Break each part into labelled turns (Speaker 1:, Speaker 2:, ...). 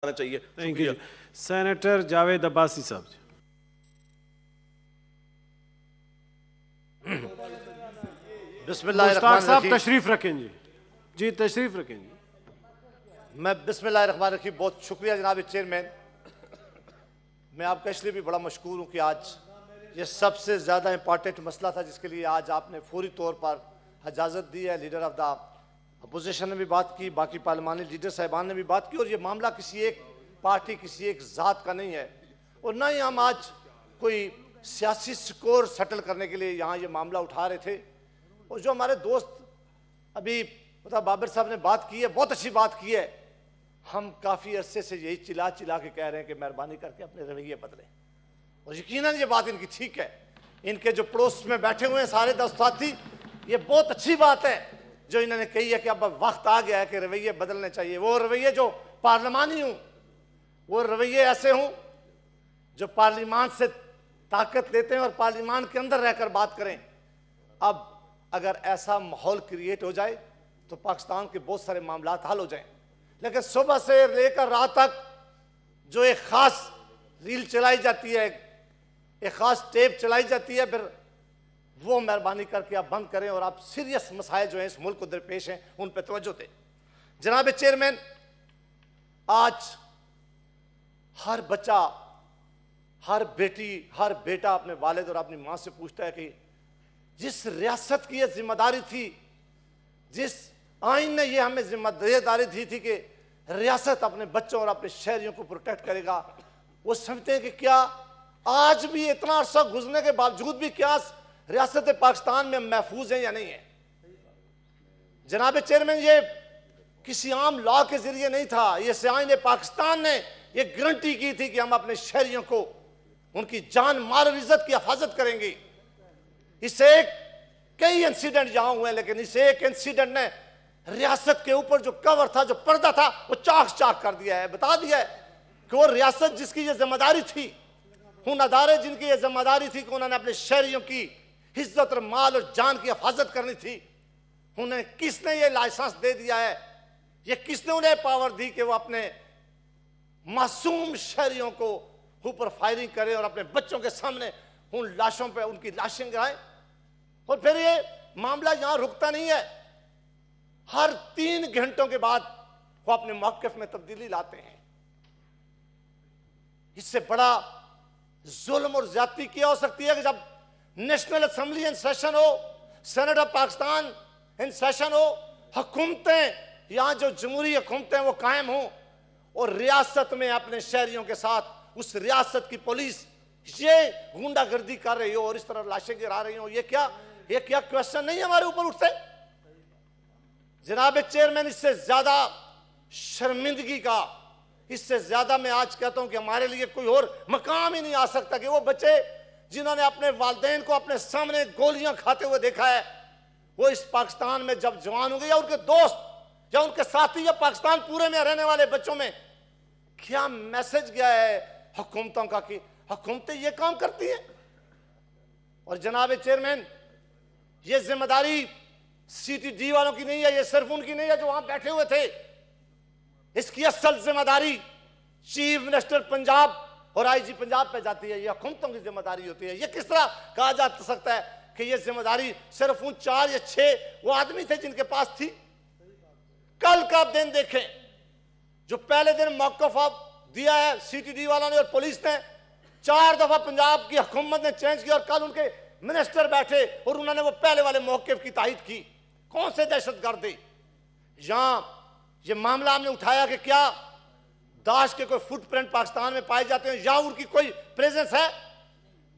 Speaker 1: चाहिए।
Speaker 2: Thank you. Senator Javed Abbasi साहब।
Speaker 3: बिस्मिल्लाहिर्रहमानिर्रहीम
Speaker 2: साहब तशरीफ रखें जी तशरीफ रखें जी।
Speaker 3: मैं बिस्मिल्लाहिर्रहमानिर्रहीम बहुत शुक्रिया जनाब चेयरमैन। मैं आपका इसलिए भी बड़ा मशकूर हूँ कि आज ये सबसे ज़्यादा इम्पॉर्टेंट मसला था जिसके लिए आज आपने फौरी तौर पर इजाज़त दी है। लीडर ऑफ द अपोजिशन ने भी बात की, बाकी पार्लिमानी लीडर साहिबान ने भी बात की, और ये मामला किसी एक पार्टी किसी एक ज़ात का नहीं है और ना ही हम आज कोई सियासी स्कोर सेटल करने के लिए यहाँ ये मामला उठा रहे थे। और जो हमारे दोस्त अभी मतलब बाबर साहब ने बात की है, बहुत अच्छी बात की है। हम काफ़ी अरसे से यही चिल्ला चिल्ला के कह रहे हैं कि मेहरबानी करके अपने रवैये बदलें, और यकीनन ये बात इनकी ठीक है। इनके जो पड़ोस में बैठे हुए हैं सारे दोस्त साथी, ये बहुत अच्छी बात है जो इन्होंने कही है कि अब वक्त आ गया है कि रवैये बदलने चाहिए। वो रवैये जो पार्लिमानी हूँ, वो रवैये ऐसे हों जो पार्लिमान से ताकत लेते हैं और पार्लिमान के अंदर रहकर बात करें। अब अगर ऐसा माहौल क्रिएट हो जाए तो पाकिस्तान के बहुत सारे मामला हल हो जाएं। लेकिन सुबह से लेकर रात तक जो एक ख़ास रील चलाई जाती है, एक ख़ास टेप चलाई जाती है, फिर वो मेहरबानी करके आप बंद करें और आप सीरियस मसाइल जो हैं इस मुल्क को दरपेश हैं उन पर तवज्जो दें। जनाब चेयरमैन, आज हर बच्चा, हर बेटी, हर बेटा अपने वालिद और अपनी माँ से पूछता है कि जिस रियासत की ये जिम्मेदारी थी, जिस आइन ने ये हमें जिम्मेदारी दी थी कि रियासत अपने बच्चों और अपने शहरियों को प्रोटेक्ट करेगा, वो समझते हैं कि क्या आज भी इतना अर्सा गुजरने के बावजूद भी क्या रियासत पाकिस्तान में महफूज है या नहीं है। जनाब चेयरमैन, ये किसी आम लॉ के जरिए नहीं था, ये आइन पाकिस्तान ने ये गारंटी की थी कि हम अपने शहरियों को उनकी जान माल और इज्जत की हिफाजत करेंगे। इससे कई इंसिडेंट यहां हुए, लेकिन इस एक इंसिडेंट ने रियासत के ऊपर जो कवर था, जो पर्दा था, वो चाक चाक कर दिया है, बता दिया है कि वो रियासत जिसकी ये जिम्मेदारी थी, उन अदारे जिनकी ये जिम्मेदारी थी कि उन्होंने अपने शहरियों की इज्जत और माल और जान की हिफाजत करनी थी, उन्हें किसने ये लाइसेंस दे दिया है, ये किसने उन्हें पावर दी कि वो अपने मासूम शहरियों को ऊपर फायरिंग करें और अपने बच्चों के सामने उन लाशों पे उनकी लाशें गिराएं। और फिर ये मामला यहां रुकता नहीं है, हर 3 घंटों के बाद वो अपने मौक़िफ़ में तब्दीली लाते हैं। इससे बड़ा जुल्म और ज्यादती क्या हो सकती है कि जब नेशनल असेंबली इन सेशन हो, senate of Pakistan in session हो, हुकूमतें यहां जो जमहूरी हुकूमतें वो कायम हो और रियासत में अपने शहरियों के साथ उस रियासत की पुलिस ये गुंडागर्दी कर रही हो और इस तरह लाशें गिरा रही हो। ये क्या क्वेश्चन नहीं हमारे ऊपर उठते? जनाब चेयरमैन, इससे ज्यादा शर्मिंदगी का, इससे ज्यादा मैं आज कहता हूं कि हमारे लिए कोई और मकाम ही नहीं आ सकता कि वो बच्चे जिन्होंने अपने वालिदैन को अपने सामने गोलियां खाते हुए देखा है, वो इस पाकिस्तान में जब जवान होंगे, या उनके दोस्त या उनके साथी या पाकिस्तान पूरे में रहने वाले बच्चों में क्या मैसेज गया है हुकूमतों का कि हुकूमतें ये काम करती हैं। और जनाब चेयरमैन, ये जिम्मेदारी CTD वालों की नहीं है, ये सिर्फ उनकी नहीं है जो वहां बैठे हुए थे। इसकी असल जिम्मेदारी चीफ मिनिस्टर पंजाब और IG पंजाब पे जाती है, ये हुकूमतों की जिम्मेदारी होती है। ये किस तरह कहा जा सकता है कि ये जिम्मेदारी सिर्फ उन 4 या 6 वो आदमी थे जिनके पास थी? कल का दिन देखें, जो पहले दिन मौक़िफ़ दिया है CTD वालों ने और पुलिस ने, 4 दफा पंजाब की हुकूमत ने चेंज किया और कल उनके मिनिस्टर बैठे और उन्होंने वो पहले वाले मौक़िफ़ की तायद की। कौन से दहशतगर्द थे? यहां ये मामला हमने उठाया कि क्या दाश के कोई फुटप्रिंट पाकिस्तान में पाए जाते हैं या उनकी कोई प्रेजेंस है?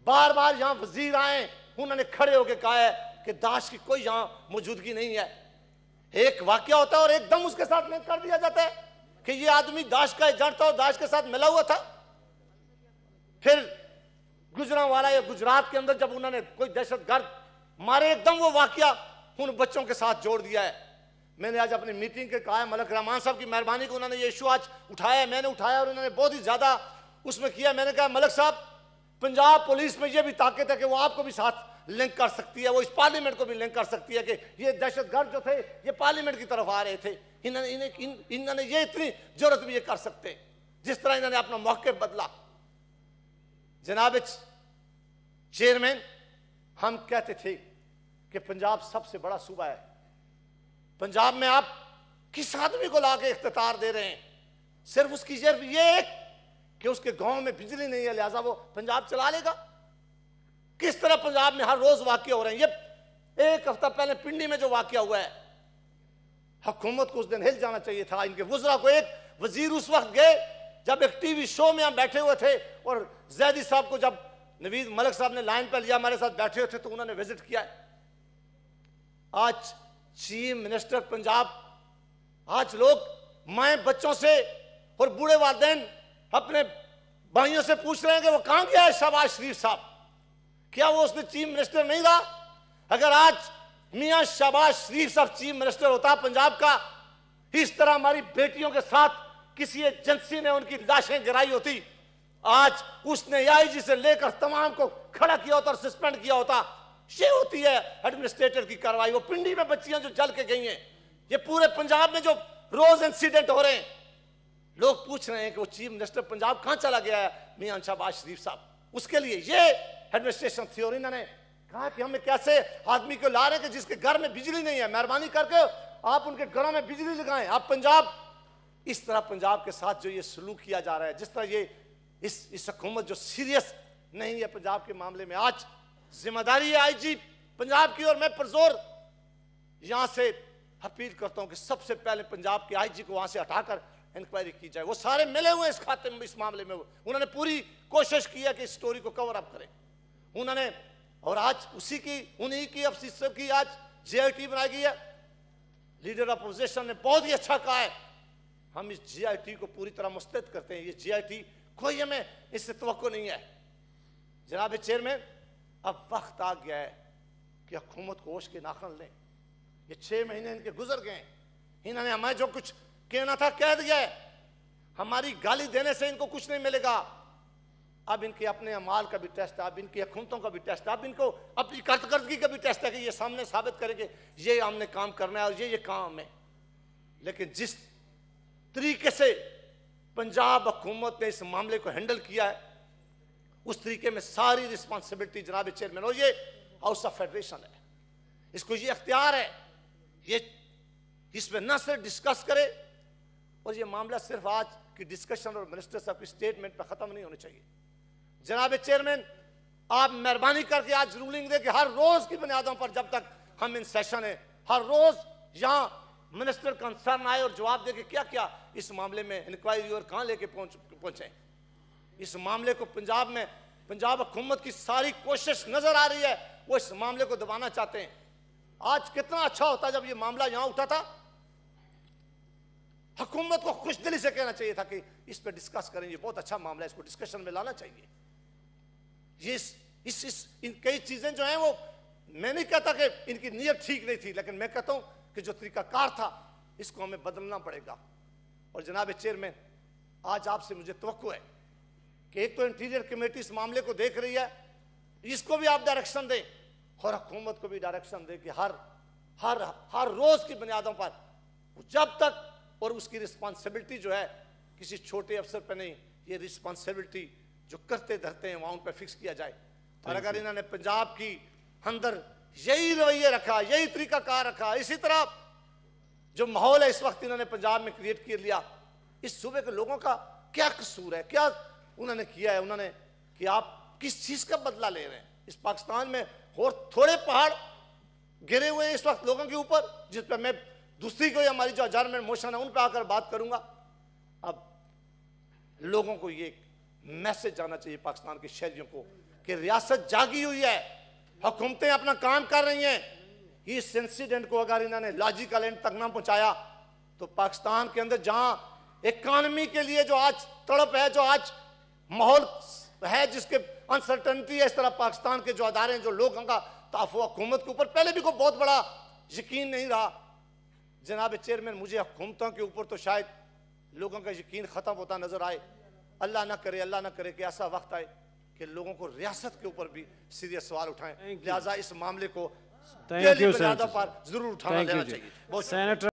Speaker 3: बार बार यहां वजीर आए, उन्होंने खड़े होकर कहा है कि दाश की कोई यहां मौजूदगी नहीं है। एक वाकया होता है और एकदम उसके साथ लिंक कर दिया जाता है कि ये आदमी दाश का एजेंट था और दाश के साथ मिला हुआ था। फिर गुजरांवाला या गुजरात के अंदर जब उन्होंने कोई दहशतगर्द मारे, एकदम वो वाकया उन बच्चों के साथ जोड़ दिया है। मैंने आज अपनी मीटिंग के कहा है, मलक रहमान साहब की मेहरबानी को उन्होंने ये इशू आज उठाया है, मैंने उठाया और उन्होंने बहुत ही ज्यादा उसमें किया। मैंने कहा मलक साहब, पंजाब पुलिस में ये भी ताकत है कि वो आपको भी साथ लिंक कर सकती है, वो इस पार्लियामेंट को भी लिंक कर सकती है कि ये दहशतगर्द जो थे ये पार्लियामेंट की तरफ आ रहे थे, इन्होंने ये इतनी जरूरत भी ये कर सकते। जिस तरह इन्होंने अपना मौके बदला। जनाब चेयरमैन, हम कहते थे कि पंजाब सबसे बड़ा सूबा है, पंजाब में आप किस आदमी को लाके इख्तियार दे रहे हैं? सिर्फ उसकी सिर्फ ये कि उसके गांव में बिजली नहीं है लिहाजा वो पंजाब चला लेगा। किस तरह पंजाब में हर रोज वाकया हो रहे हैं। ये एक हफ्ता पहले पिंडी में जो वाकया हुआ है, हुकूमत को उस दिन हिल जाना चाहिए था। इनके वज़रा को, एक वजीर उस वक्त गए जब एक टीवी शो में हम बैठे हुए थे और जैदी साहब को जब नवीद मलिक साहब ने लाइन पर लिया, हमारे साथ बैठे हुए थे, तो उन्होंने विजिट किया है। आज चीफ मिनिस्टर पंजाब, आज लोग माए बच्चों से और बूढ़े वालिदैन अपने भाइयों से पूछ रहे हैं कि वो कहां गया है शहबाज शरीफ साहब? क्या वो उसने चीफ मिनिस्टर नहीं रहा? अगर आज मियां शहबाज शरीफ साहब चीफ मिनिस्टर होता पंजाब का, इस तरह हमारी बेटियों के साथ किसी एजेंसी ने उनकी लाशें गिराई होती, आज उसने आईजी से लेकर तमाम को खड़ा किया होता और सस्पेंड किया होता। ये होती है एडमिनिस्ट्रेटर की कार्रवाई। वो पिंडी में बच्चियां जो जल के गई हैं, ये पूरे पंजाब में जो रोज इंसिडेंट हो रहे हैं, लोग पूछ रहे हैं कि वो चीफ मिनिस्टर पंजाब कहां चला गया है मियां शहबाज शरीफ साहब? उसके लिए ये एडमिनिस्ट्रेशन थी। और इन्होंने कहा कि हमें कैसे आदमी को ला रहे हैं कि जिसके घर में बिजली नहीं है, मेहरबानी करके आप उनके घरों में बिजली लगाएं। आप पंजाब, इस तरह पंजाब के साथ जो ये सलूक किया जा रहा है, जिस तरह ये इस हुकूमत जो सीरियस नहीं है पंजाब के मामले में, आज जिम्मेदारी है आईजी पंजाब की। और मैं पुरजोर यहां से अपील करता हूं कि सबसे पहले पंजाब के आईजी को वहां से हटाकर इंक्वायरी की जाए। वो सारे मिले हुए इस खाते में, इस मामले में उन्होंने पूरी कोशिश की है कि इस स्टोरी को कवर अप करें उन्होंने। और आज उन्हीं की अफसर की आज जीआईटी बनाई गई है। लीडर अपोजिशन ने बहुत ही अच्छा कहा है, हम इस जीआईटी को पूरी तरह मुस्तैद करते हैं। ये जीआईटी कोई हमें इससे तवक्को नहीं है। जनाब चेयरमैन, अब वक्त आ गया है कि हुकूमत को होश के नाखन लें। ये 6 महीने इनके गुजर गए, इन्होंने हमें जो कुछ कहना था कह दिया है। हमारी गाली देने से इनको कुछ नहीं मिलेगा। अब इनके अपने अमाल का भी टेस्ट है, अब इनकी हुकूमतों का भी टेस्ट है, अब इनको अपनी कारकर्दगी का भी टेस्ट है कि ये सामने साबित करेंगे ये हमने काम करना है और ये काम है। लेकिन जिस तरीके से पंजाब हुकूमत ने इस मामले को हैंडल किया है, उस तरीके में सारी रिस्पॉन्सिबिलिटी जनाब चेयरमैन, और ये हाउस ऑफ फेडरेशन है, इसको ये अख्तियार है, ये इसमें न सिर्फ डिस्कस करे, और ये मामला सिर्फ आज की डिस्कशन और मिनिस्टर साहब की स्टेटमेंट पर खत्म नहीं होना चाहिए। जनाब चेयरमैन, आप मेहरबानी करके आज रूलिंग दे कि हर रोज की बुनियादों पर, जब तक हम इन सेशन है, हर रोज यहां मिनिस्टर कंसर्न आए और जवाब दे कि क्या क्या इस मामले में इंक्वायरी और कहां लेके पहुंचे। इस मामले को पंजाब में, पंजाब हुकूमत की सारी कोशिश नजर आ रही है, वो इस मामले को दबाना चाहते हैं। आज कितना अच्छा होता जब ये मामला यहां उठा था, हुकूमत को खुशदिली से कहना चाहिए था कि इस पर डिस्कस करें, ये बहुत अच्छा मामला है, इसको डिस्कशन में लाना चाहिए। ये इन कई चीजें जो हैं वो, मैं नहीं कहता कि इनकी नीयत ठीक नहीं थी, लेकिन मैं कहता हूं कि जो तरीकाकार था इसको हमें बदलना पड़ेगा। और जनाब चेयरमैन, आज आपसे मुझे तवक्को है कि एक तो इंटीरियर कमेटी इस मामले को देख रही है, इसको भी आप डायरेक्शन दें और हुकूमत को भी डायरेक्शन दें कि हर रोज की बुनियादों पर जब तक, और उसकी रिस्पॉन्सिबिलिटी जो है किसी छोटे अफसर पर नहीं, ये रिस्पॉन्सिबिलिटी जो करते धरते हैं वहां उन पर फिक्स किया जाए। और अगर इन्होंने पंजाब की अंदर यही रवैया रखा, यही तरीकाकार रखा, इसी तरह जो माहौल है इस वक्त इन्होंने पंजाब में क्रिएट कर लिया, इस सूबे के लोगों का क्या कसूर है, क्या उन्होंने किया है उन्होंने कि आप किस चीज का बदला ले रहे हैं? इस पाकिस्तान में और थोड़े पहाड़ गिरे हुए हैं इस वक्त लोगों के ऊपर, जिस पर मैं दूसरी कोई हमारी जो एडजर्नमेंट मोशन है उन पर आकर बात करूंगा। अब लोगों को ये मैसेज जाना चाहिए पाकिस्तान के शहरियों को कि रियासत जागी हुई है, हुकूमतें अपना काम कर रही हैं। इस इंसिडेंट को अगर इन्होंने लॉजिकल एंड तक ना पहुंचाया तो पाकिस्तान के अंदर जहां इकॉनमी के लिए जो आज तड़प है, जो आज माहौल है जिसके अनसर्टेनिटी है, इस तरह पाकिस्तान के जो अदारे हैं, जो लोगों का ताफो हुकूमत के ऊपर पहले भी कोई बहुत बड़ा यकीन नहीं रहा। जनाब चेयरमैन, मुझे हुकूमतों के ऊपर तो शायद लोगों का यकीन खत्म होता नजर आए। अल्लाह ना करे कि ऐसा वक्त आए कि लोगों को रियासत के ऊपर भी सीरियस सवाल उठाएं। लिहाजा इस मामले को
Speaker 2: थैंक यू
Speaker 3: पर जरूर उठाना देना चाहिए।
Speaker 2: सेनेटर